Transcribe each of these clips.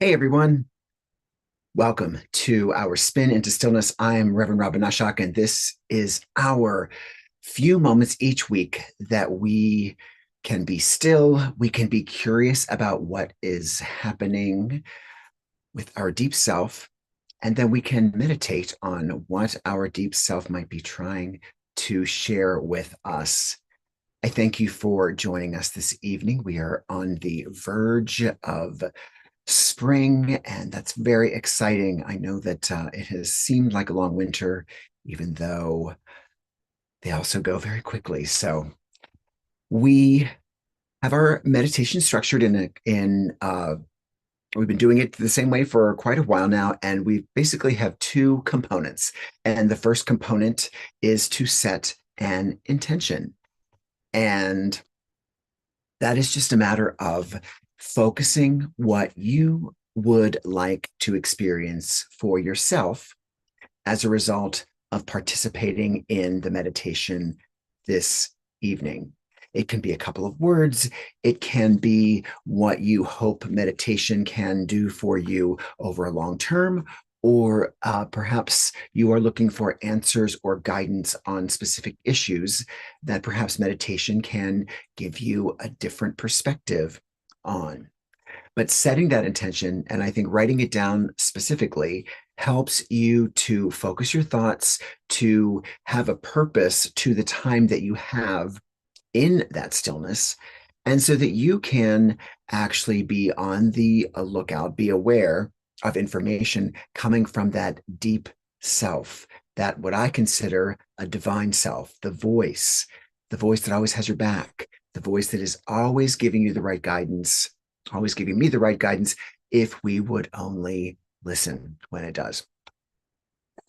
Hey everyone, welcome to our Spin into Stillness. I'm Reverend Robin Nashak, and this is our few moments each week that we can be still, we can be curious about what is happening with our deep self, and then we can meditate on what our deep self might be trying to share with us. I thank you for joining us this evening. We are on the verge of spring, and that's very exciting. I know that it has seemed like a long winter, even though they also go very quickly. So we have our meditation structured in we've been doing it the same way for quite a while now, and we basically have two components. And the first component is to set an intention. And that is just a matter of focusing what you would like to experience for yourself as a result of participating in the meditation this evening. It can be a couple of words. It can be what you hope meditation can do for you over a long term, or perhaps you are looking for answers or guidance on specific issues that perhaps meditation can give you a different perspective on. But setting that intention, and I think writing it down specifically, helps you to focus your thoughts, to have a purpose to the time that you have in that stillness, and so that you can actually be on the lookout, be aware of information coming from that deep self, that what I consider a divine self, the voice that always has your back, the voice that is always giving you the right guidance, always giving me the right guidance if we would only listen when it does.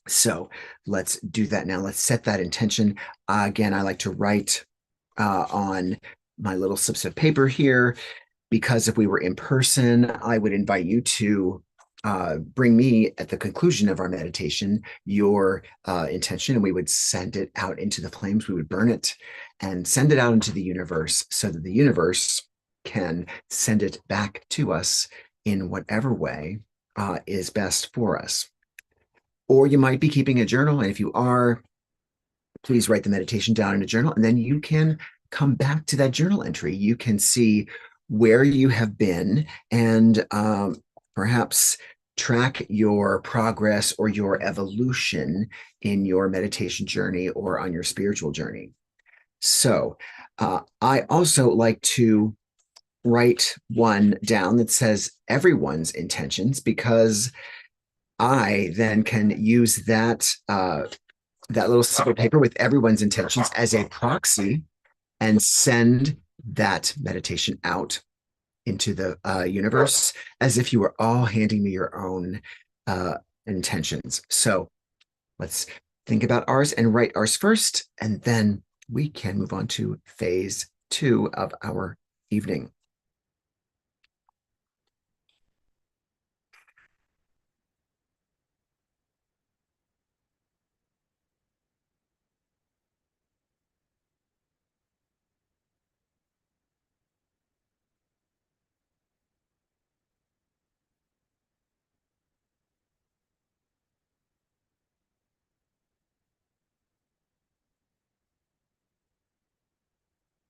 So let's do that now. Let's set that intention. Again, I like to write on my little slips of paper here, because if we were in person, I would invite you to bring me at the conclusion of our meditation your intention, and we would send it out into the flames. We would burn it and send it out into the universe so that the universe can send it back to us in whatever way is best for us. Or you might be keeping a journal, and if you are, please write the meditation down in a journal, and then you can come back to that journal entry. You can see where you have been, and perhaps track your progress or your evolution in your meditation journey or on your spiritual journey. So I also like to write one down that says everyone's intentions, because I then can use that little slip of paper with everyone's intentions as a proxy and send that meditation out into the universe as if you were all handing me your own intentions. So let's think about ours and write ours first, and then we can move on to phase two of our evening.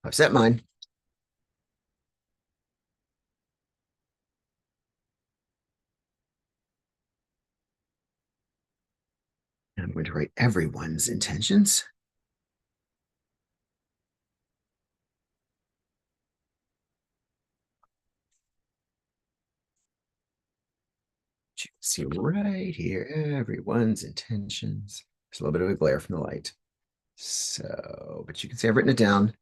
I've set mine. And I'm going to write everyone's intentions. You can see right here, everyone's intentions. There's a little bit of a glare from the light. So, but you can see I've written it down.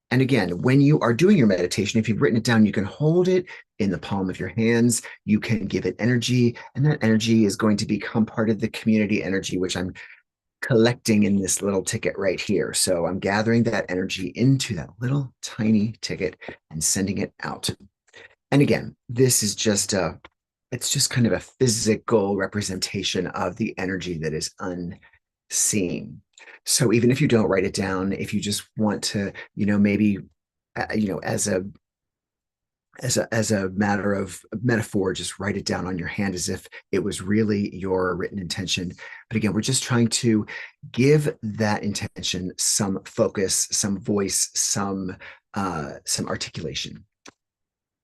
And again, when you are doing your meditation, if you've written it down, you can hold it in the palm of your hands. You can give it energy, and that energy is going to become part of the community energy, which I'm collecting in this little ticket right here. So I'm gathering that energy into that little tiny ticket and sending it out. And again, this is just it's just kind of a physical representation of the energy that is unseen. So even if you don't write it down, if you just want to, maybe, as a as a matter of metaphor, just write it down on your hand as if it was really your written intention. But again, we're just trying to give that intention some focus, some voice, some articulation.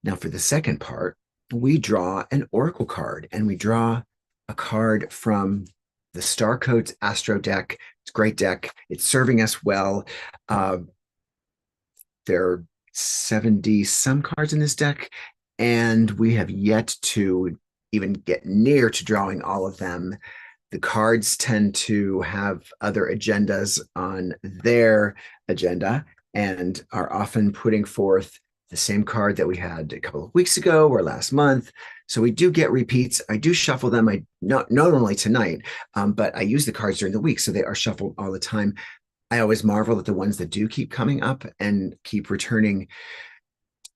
Now, for the second part, we draw an oracle card, and we draw a card from the Star Codes Astro deck. It's a great deck. It's serving us well. Uh, there are 70 some cards in this deck, and we have yet to even get near to drawing all of them. The cards tend to have other agendas on their agenda and are often putting forth the same card that we had a couple of weeks ago or last month. So we do get repeats. I do shuffle them. I not only tonight, but I use the cards during the week, so they are shuffled all the time. I always marvel at the ones that do keep coming up and keep returning.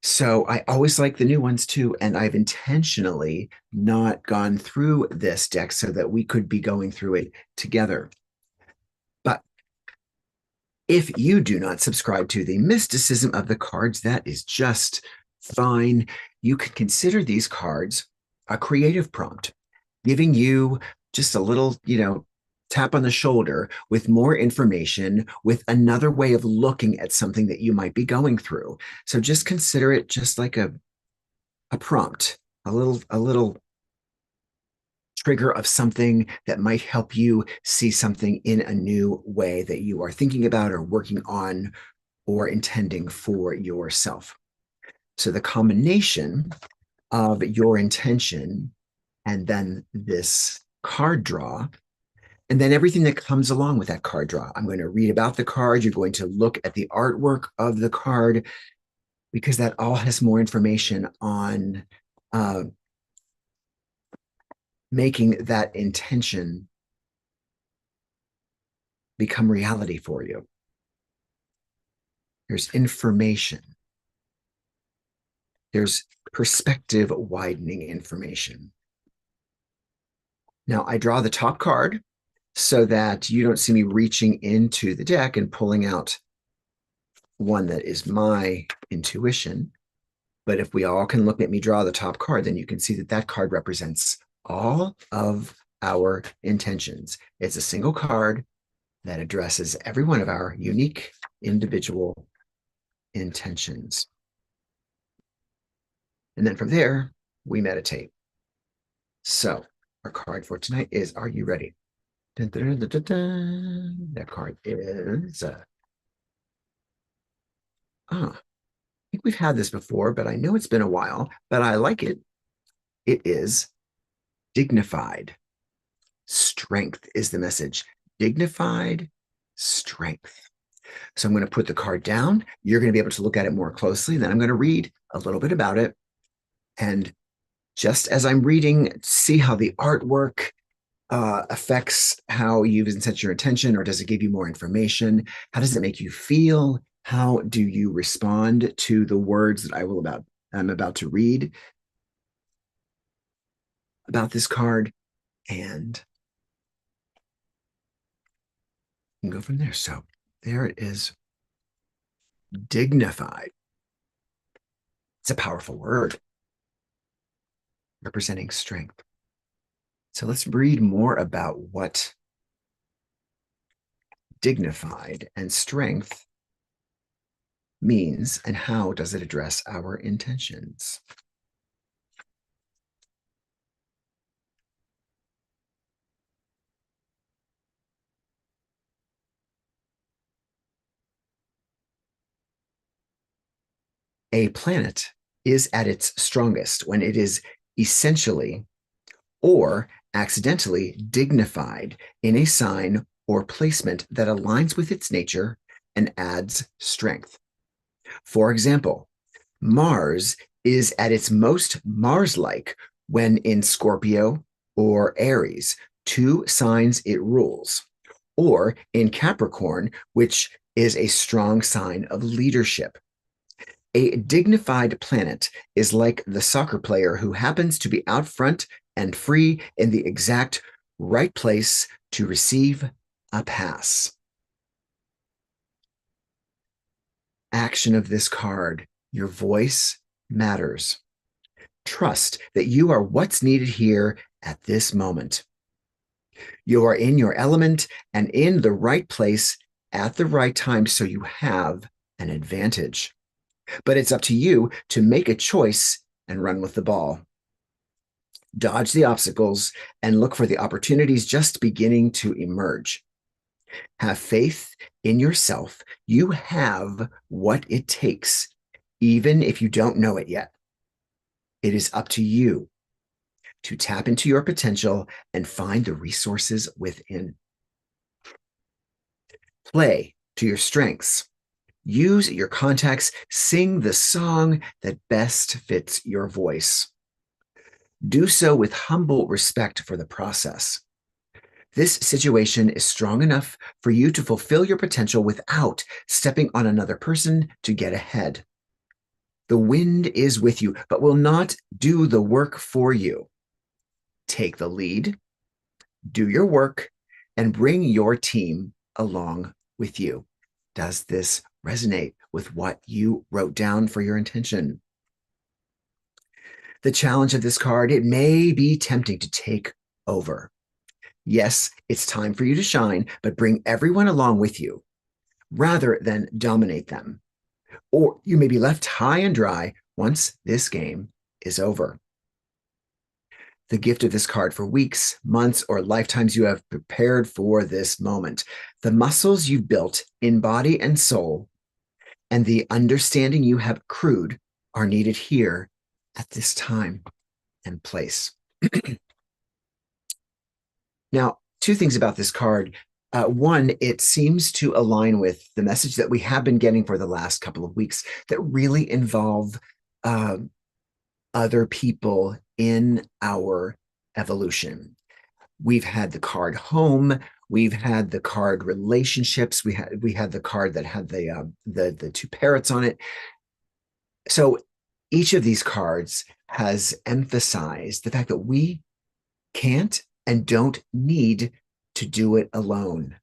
So I always like the new ones too. And I've intentionally not gone through this deck so that we could be going through it together. But if you do not subscribe to the mysticism of the cards, that is just fine. You can consider these cards a creative prompt, giving you just a little, tap on the shoulder with more information, with another way of looking at something that you might be going through. So just consider it just like a prompt, a little trigger of something that might help you see something in a new way that you are thinking about or working on or intending for yourself. So the combination of your intention and then this card draw, and then everything that comes along with that card draw. I'm going to read about the card. You're going to look at the artwork of the card, because that all has more information on making that intention become reality for you. There's information. There's perspective widening information. Now, I draw the top card so that you don't see me reaching into the deck and pulling out one that is my intuition. But if we all can look at me draw the top card, then you can see that that card represents all of our intentions. It's a single card that addresses every one of our unique individual intentions. And then from there, we meditate. So our card for tonight is, are you ready? Dun, dun, dun, dun, dun. That card is, I think we've had this before, but I know it's been a while, but I like it. It is dignified. Strength is the message. Dignified strength. So I'm going to put the card down. You're going to be able to look at it more closely. Then I'm going to read a little bit about it. And just as I'm reading, see how the artwork affects how you've set your attention, or does it give you more information? How does it make you feel? How do you respond to the words that I'm about to read about this card? And you can go from there. So there it is. Dignified. It's a powerful word representing strength. So let's read more about what dignified and strength means and how does it address our intentions. A planet is at its strongest when it is essentially or accidentally dignified in a sign or placement that aligns with its nature and adds strength. For example, Mars is at its most Mars-like when in Scorpio or Aries, two signs it rules, or in Capricorn, which is a strong sign of leadership. A dignified planet is like the soccer player who happens to be out front and free in the exact right place to receive a pass. Action of this card, your voice matters. Trust that you are what's needed here at this moment. You are in your element and in the right place at the right time, so you have an advantage. But it's up to you to make a choice and run with the ball. Dodge the obstacles and look for the opportunities just beginning to emerge. Have faith in yourself. You have what it takes, even if you don't know it yet. It is up to you to tap into your potential and find the resources within. Play to your strengths. Use your contacts. Sing the song that best fits your voice. Do so with humble respect for the process. This situation is strong enough for you to fulfill your potential without stepping on another person to get ahead. The wind is with you, but will not do the work for you. Take the lead, do your work, and bring your team along with you. Does this resonate with what you wrote down for your intention? The challenge of this card, it may be tempting to take over. Yes, it's time for you to shine, but bring everyone along with you rather than dominate them. Or you may be left high and dry once this game is over. The gift of this card for weeks, months, or lifetimes you have prepared for this moment. The muscles you've built in body and soul and the understanding you have accrued are needed here at this time and place. Now, two things about this card. One, it seems to align with the message that we have been getting for the last couple of weeks that really involve other people in our evolution. We've had the card home. We've had the card relationships. We had the card that had the two parrots on it. So each of these cards has emphasized the fact that we can't and don't need to do it alone.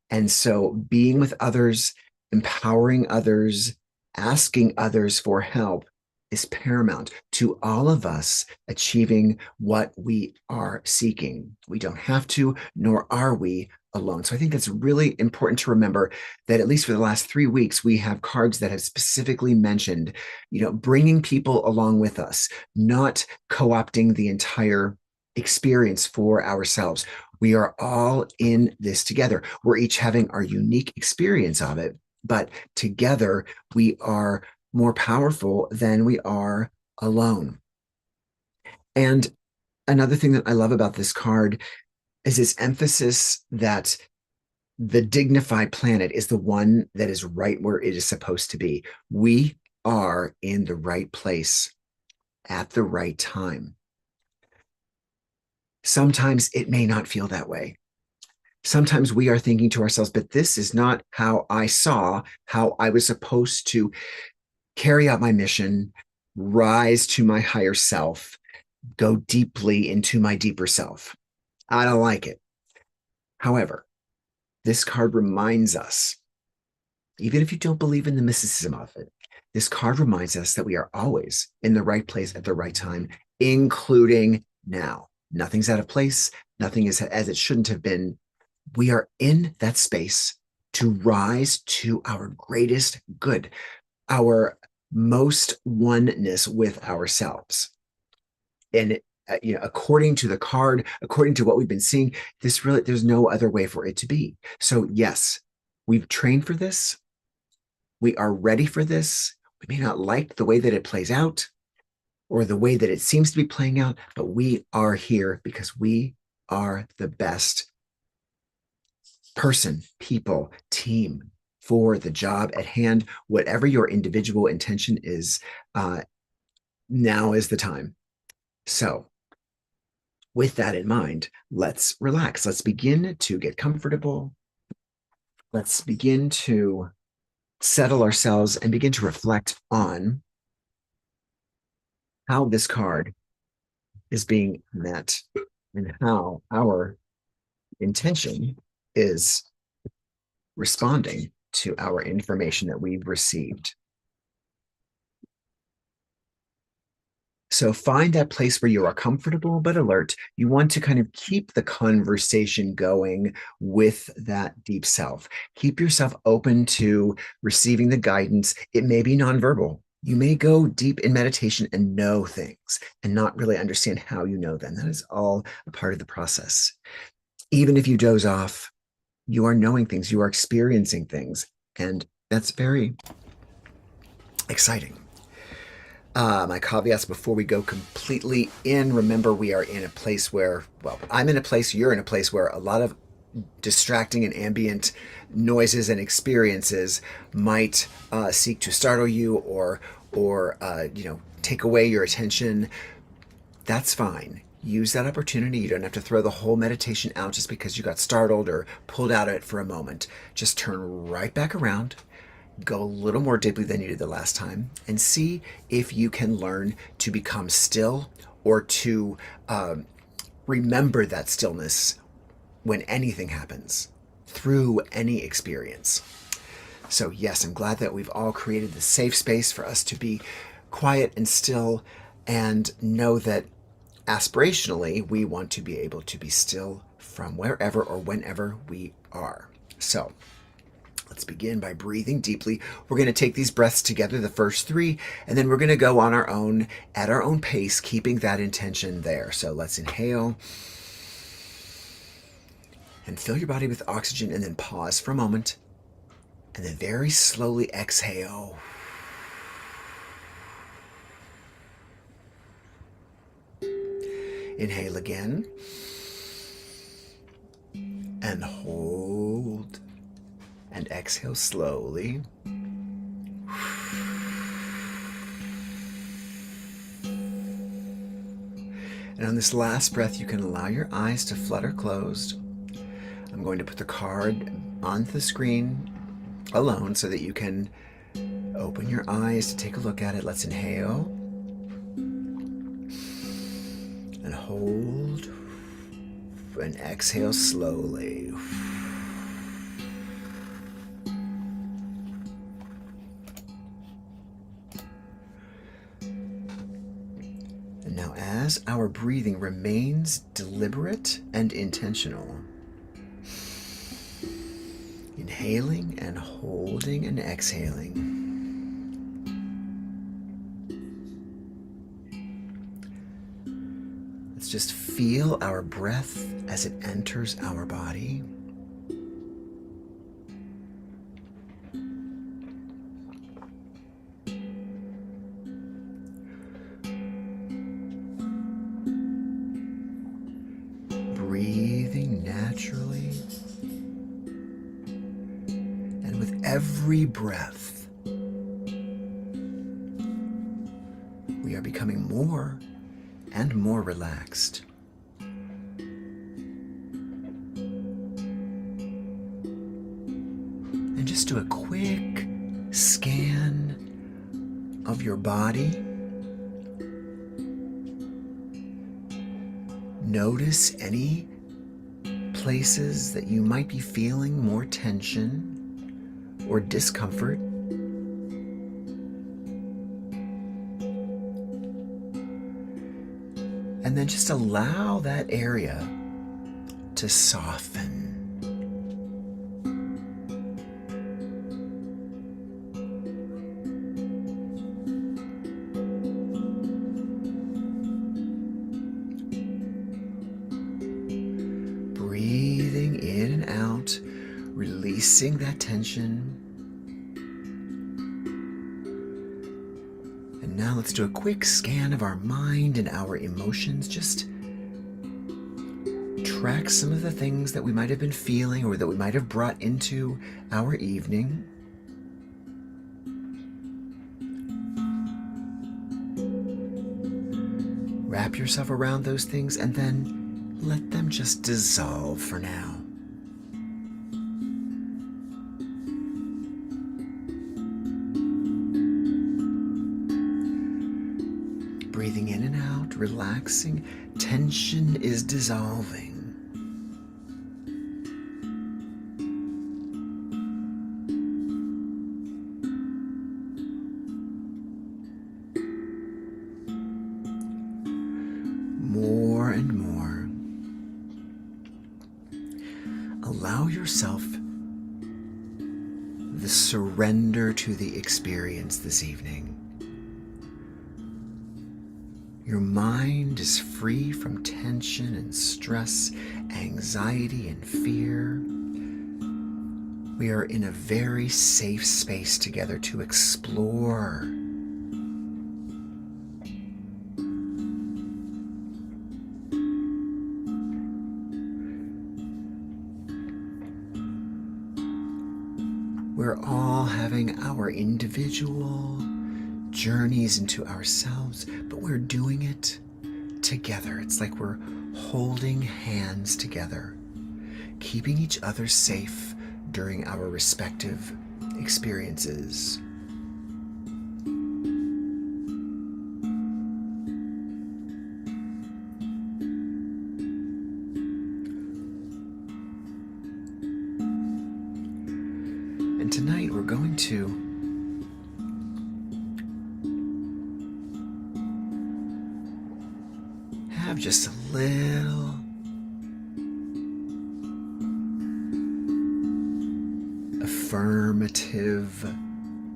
And so being with others, empowering others, asking others for help is paramount to all of us achieving what we are seeking. We don't have to, nor are we alone. So I think that's really important to remember that at least for the last 3 weeks, we have cards that have specifically mentioned, bringing people along with us, not co-opting the entire experience for ourselves. We are all in this together. We're each having our unique experience of it, but together we are more powerful than we are alone. And another thing that I love about this card is this emphasis that the dignified planet is the one that is right where it is supposed to be. We are in the right place at the right time. Sometimes it may not feel that way. Sometimes we are thinking to ourselves, but this is not how I saw how I was supposed to carry out my mission, rise to my higher self, go deeply into my deeper self. I don't like it. However, this card reminds us, even if you don't believe in the mysticism of it, this card reminds us that we are always in the right place at the right time, including now. Nothing's out of place. Nothing is as it shouldn't have been. We are in that space to rise to our greatest good, our most oneness with ourselves. And according to the card, according to what we've been seeing, there's no other way for it to be. So yes, we've trained for this. We are ready for this. We may not like the way that it plays out or the way that it seems to be playing out, but we are here because we are the best person, people, team for the job at hand. Whatever your individual intention is, now is the time. So with that in mind, let's relax. Let's begin to get comfortable. Let's begin to settle ourselves and begin to reflect on how this card is being met and how our intention is responding to our information that we've received. So find that place where you are comfortable but alert. You want to kind of keep the conversation going with that deep self. Keep yourself open to receiving the guidance. It may be nonverbal. You may go deep in meditation and know things and not really understand how you know them. That is all a part of the process. Even if you doze off, you are knowing things, you are experiencing things, and that's very exciting. My caveats before we go completely in, remember we are in a place where, well, I'm in a place, you're in a place where a lot of distracting and ambient noises and experiences might seek to startle you or take away your attention. That's fine. Use that opportunity. You don't have to throw the whole meditation out just because you got startled or pulled out of it for a moment. Just turn right back around, go a little more deeply than you did the last time, and see if you can learn to become still or to remember that stillness when anything happens through any experience. So yes, I'm glad that we've all created the safe space for us to be quiet and still and know that aspirationally, we want to be able to be still from wherever or whenever we are. So let's begin by breathing deeply. We're going to take these breaths together, the first three, and then we're going to go on our own at our own pace, keeping that intention there. So let's inhale and fill your body with oxygen, and then pause for a moment, and then very slowly exhale. Inhale again. And hold. And exhale slowly. And on this last breath, you can allow your eyes to flutter closed. I'm going to put the card on the screen alone so that you can open your eyes to take a look at it. Let's inhale. And hold. And exhale slowly. And now, as our breathing remains deliberate and intentional, inhaling and holding and exhaling, let's just feel our breath as it enters our body. Breathing naturally. And with every breath, we are becoming more and more relaxed. And just do a quick scan of your body. Notice any places that you might be feeling more tension or discomfort. And then just allow that area to soften. Breathing in and out, releasing that tension. And now let's do a quick scan of our mind and our emotions. Just track some of the things that we might have been feeling or that we might have brought into our evening. Wrap yourself around those things and then let them just dissolve for now. Breathing in and out, relaxing. Tension is dissolving. allow yourself the surrender to the experience this evening. Your mind is free from tension and stress, anxiety and fear. We are in a very safe space together to explore. We're all having our individual journeys into ourselves, but we're doing it together. It's like we're holding hands together, keeping each other safe during our respective experiences. And tonight we're going to have just a little affirmative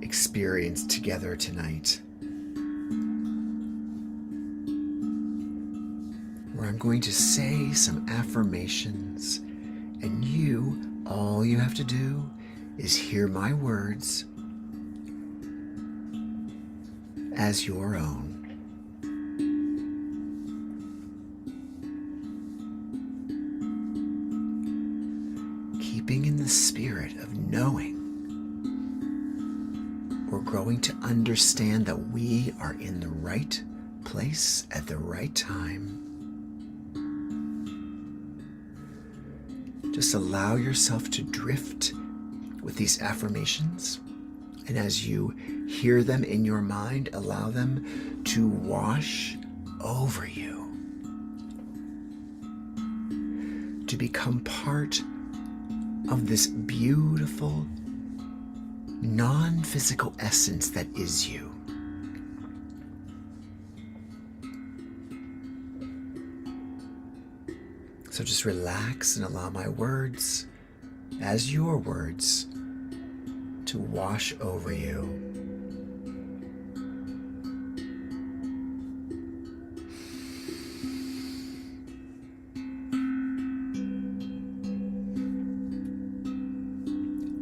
experience together tonight, where I'm going to say some affirmations, and all you have to do is hear my words as your own. Keeping in the spirit of knowing, we're growing to understand that we are in the right place at the right time. Just allow yourself to drift with these affirmations, and as you hear them in your mind, allow them to wash over you, to become part of this beautiful, non-physical essence that is you. So just relax and allow my words, as your words, to wash over you.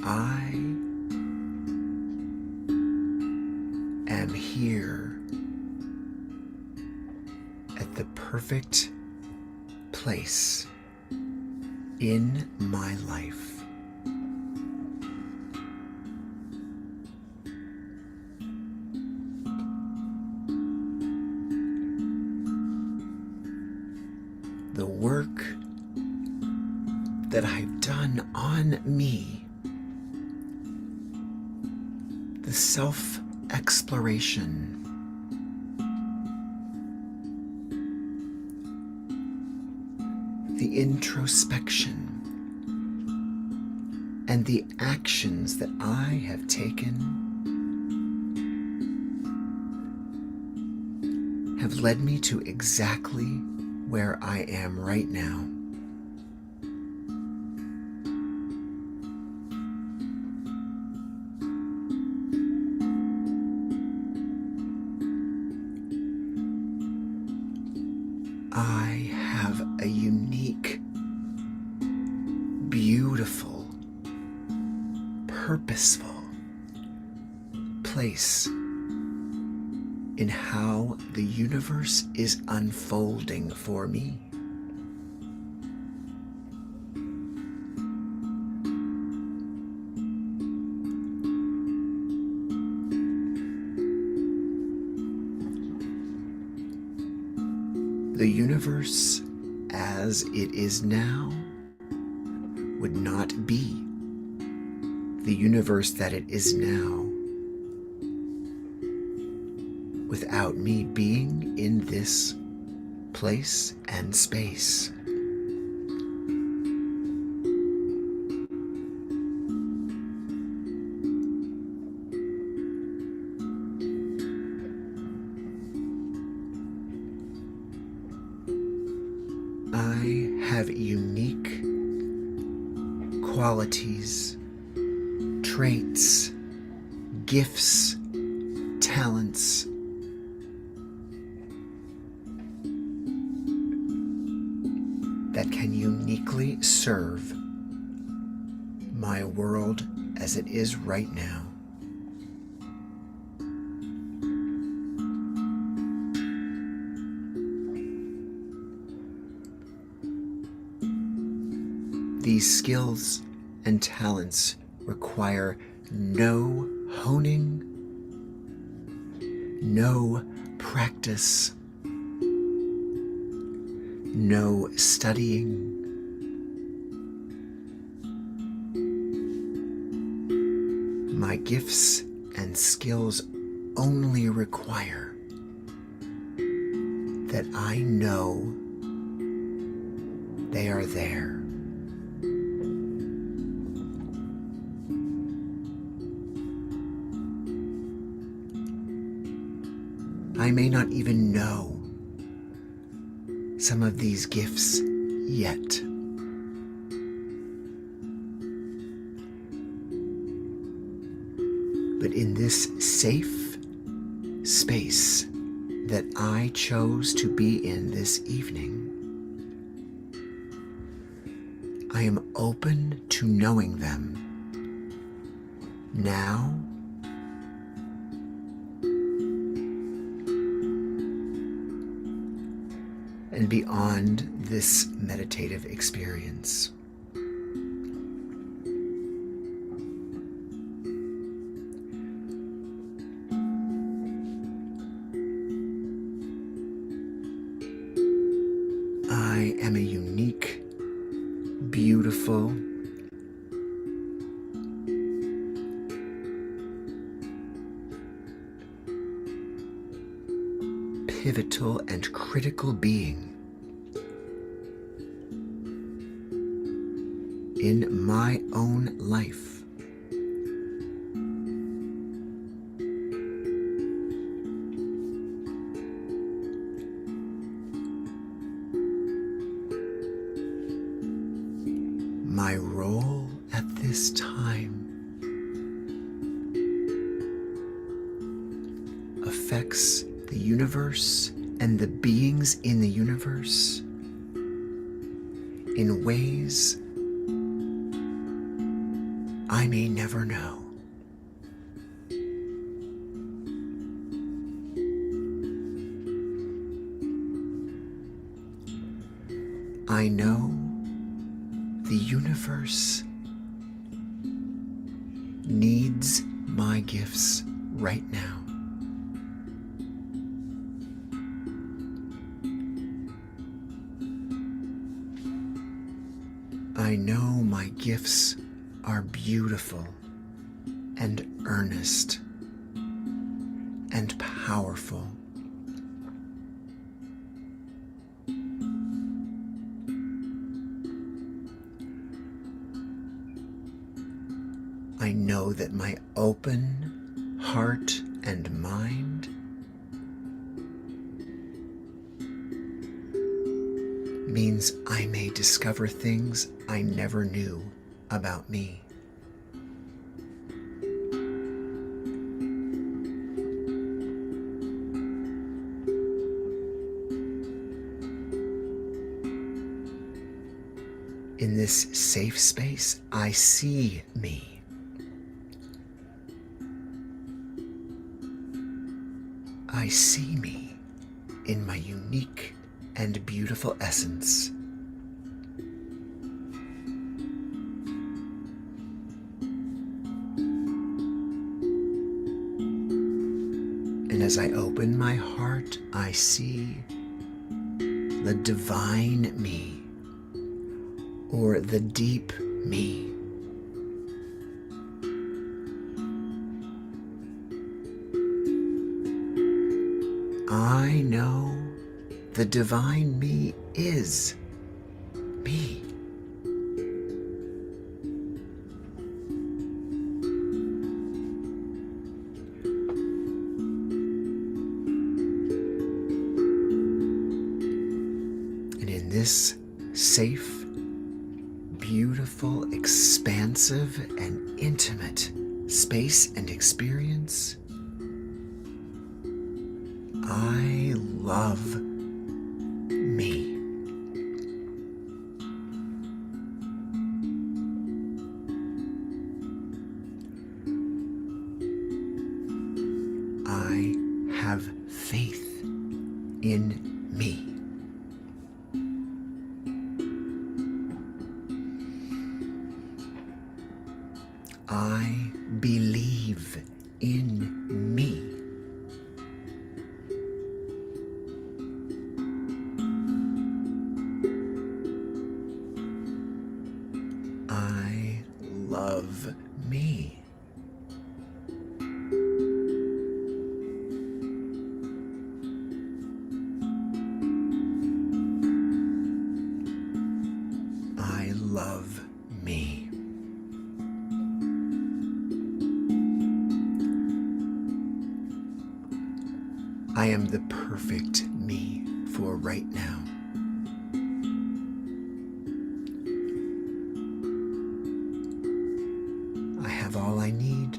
I am here at the perfect place in my life. The work that I've done on me, the self-exploration, the introspection, and the actions that I have taken have led me to exactly where I am right now. I have a unique, beautiful, purposeful place in how the universe is unfolding for me. The universe as it is now would not be the universe that it is now without me being in this place and space. I have unique qualities, traits, gifts, talents, that can uniquely serve my world as it is right now. These skills and talents require no honing, no practice, no studying. My gifts and skills only require that I know they are there. I may not even know some of these gifts yet. But in this safe space that I chose to be in this evening, I am open to knowing them now and beyond this meditative experience. I am a unique, beautiful, pivotal and critical being in my own life. My role at this time affects the universe and the beings in the universe in ways I may never know. I know the universe needs my gifts right now. I know my gifts are beautiful and earnest and powerful. I know that my open heart and mind means I may discover things I never knew about me. In this safe space, I see me. I see me in my unique and beautiful essence. And as I open my heart, I see the divine me, or the deep me. I know the divine me is me. And in this safe, beautiful, expansive, and intimate space and experience. I love me. I have faith in me. I believe in me. I love me. I love me. I am the perfect me for right now. I have all I need.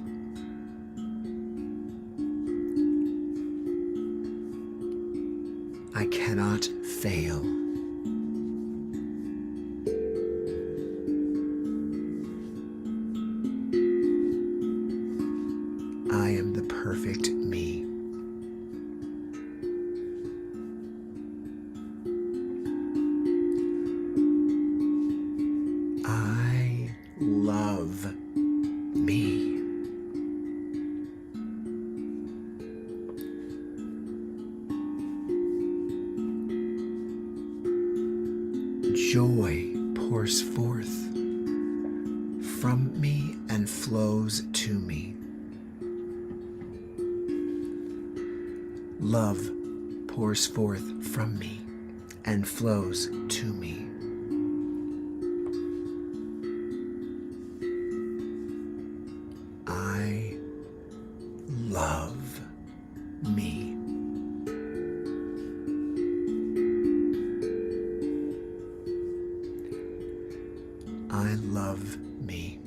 I cannot fail. I am the perfect me. I love me. Joy pours forth from me and flows to me. Love pours forth from me and flows to me. I love me. I love me.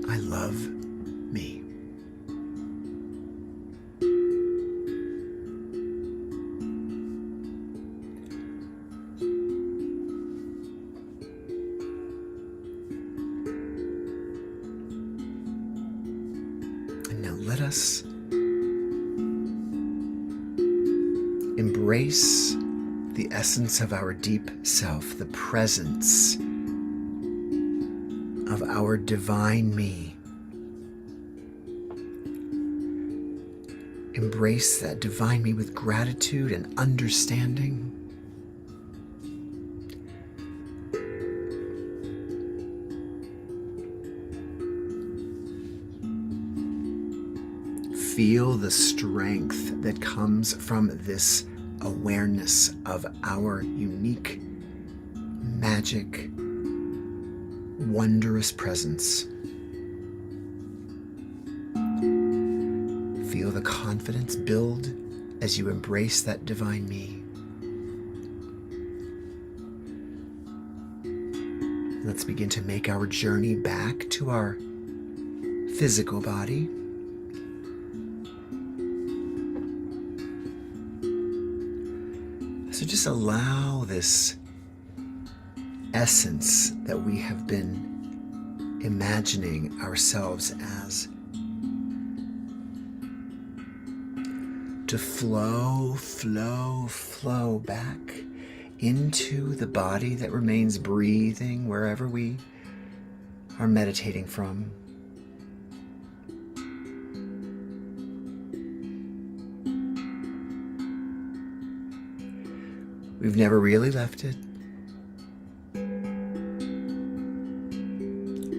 I love me. And now let us embrace the essence of our deep self, the presence of our divine me. Embrace that divine me with gratitude and understanding. Feel the strength that comes from this awareness of our unique, magic, wondrous presence. Feel the confidence build as you embrace that divine me. Let's begin to make our journey back to our physical body. So just allow this essence that we have been imagining ourselves as to flow back into the body that remains breathing wherever we are meditating from. We've never really left it.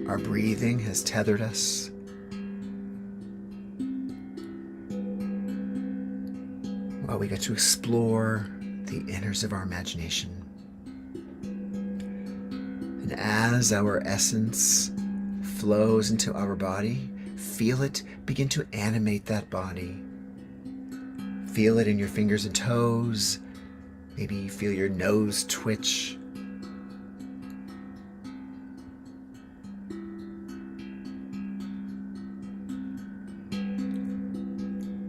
Our breathing has tethered us. While we get to explore the inners of our imagination. And as our essence flows into our body, feel it begin to animate that body. Feel it in your fingers and toes. Maybe you feel your nose twitch.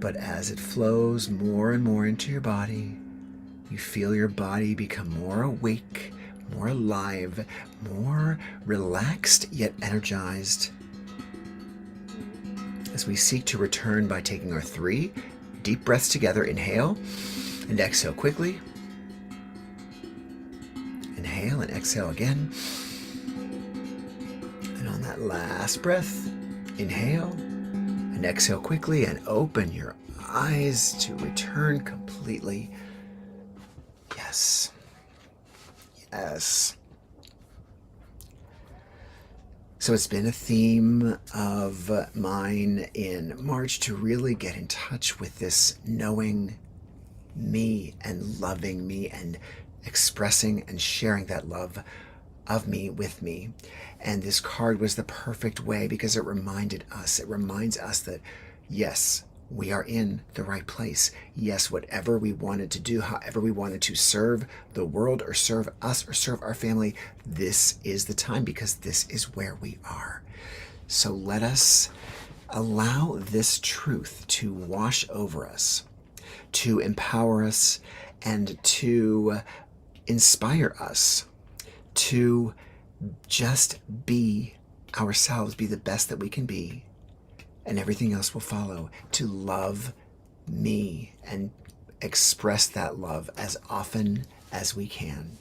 But as it flows more and more into your body, you feel your body become more awake, more alive, more relaxed yet energized. As we seek to return by taking our 3 deep breaths together, inhale and exhale quickly. Inhale and exhale again. And on that last breath, inhale and exhale quickly and open your eyes to return completely. Yes. Yes. So it's been a theme of mine in March to really get in touch with this knowing me and loving me and expressing and sharing that love of me with me. And this card was the perfect way because it reminds us that yes, we are in the right place. Yes, whatever we wanted to do, however we wanted to serve the world or serve us or serve our family, this is the time because this is where we are. So let us allow this truth to wash over us, to empower us, and to inspire us to just be ourselves, be the best that we can be, and everything else will follow. To love me and express that love as often as we can.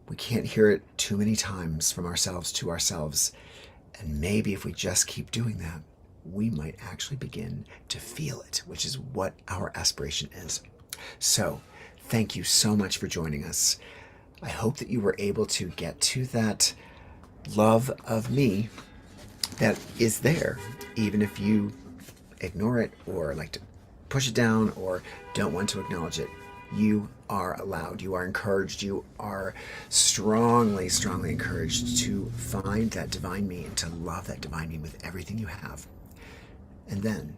We can't hear it too many times from ourselves to ourselves, and maybe if we just keep doing that, we might actually begin to feel it, which is what our aspiration is. So, thank you so much for joining us. I hope that you were able to get to that love of me that is there, even if you ignore it or like to push it down or don't want to acknowledge it. You are allowed, you are encouraged, you are strongly, strongly encouraged to find that divine me and to love that divine me with everything you have. And then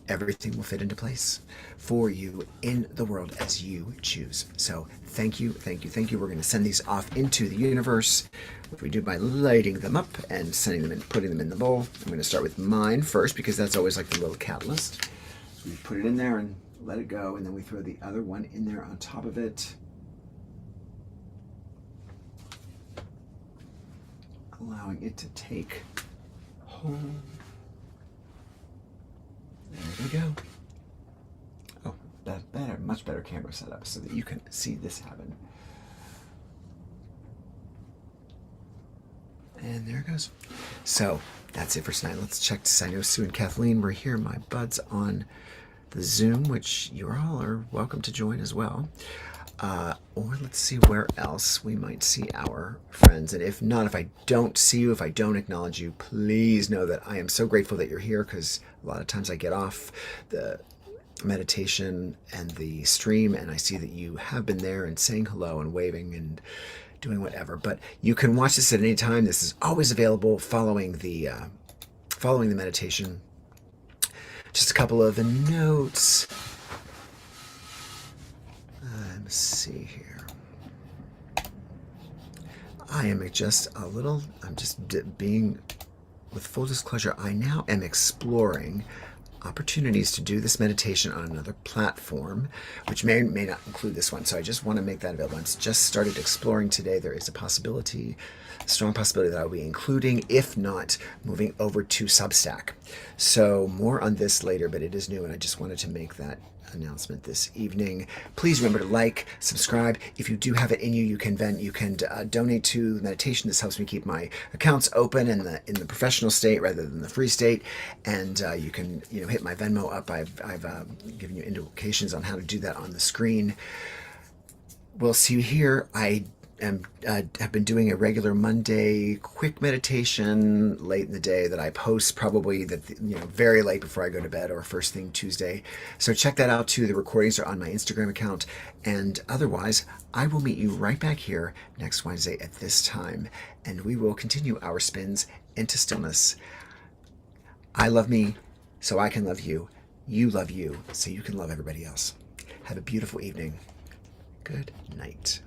everything will fit into place for you in the world as you choose. So thank you, thank you, thank you. We're going to send these off into the universe. What we do by lighting them up and sending them in, putting them in the bowl. I'm going to start with mine first because that's always like the little catalyst. So we put it in there and let it go, and then we throw the other one in there on top of it. Allowing it to take hold. There we go. Oh, better, much better camera setup so that you can see this happen. And there it goes. So that's it for tonight. Let's check to see. I know Sue and Kathleen were here, my buds on the Zoom, which you all are welcome to join as well. Or let's see where else we might see our friends. And if not, if I don't see you, if I don't acknowledge you, please know that I am so grateful that you're here, because a lot of times I get off the meditation and the stream and I see that you have been there and saying hello and waving and doing whatever. But you can watch this at any time. This is always available following the meditation. Just a couple of notes. Let's see here. I'm just being, with full disclosure, I now am exploring opportunities to do this meditation on another platform, which may or may not include this one. So I just want to make that available. I've just started exploring today. There is a strong possibility that I'll be including, if not moving over to Substack. So more on this later, but it is new and I just wanted to make that announcement this evening. Please remember to like, subscribe. If you do have it in you, you can donate to the meditation. This helps me keep my accounts open in the professional state rather than the free state. And you can hit my Venmo up. I've given you indications on how to do that on the screen. We'll see you here. I have been doing a regular Monday quick meditation late in the day that I post probably very late before I go to bed or first thing Tuesday. So check that out too. The recordings are on my Instagram account. And otherwise, I will meet you right back here next Wednesday at this time, and we will continue our spins into stillness. I love me, so I can love you. you love you so you can love everybody else. Have a beautiful evening. Good night.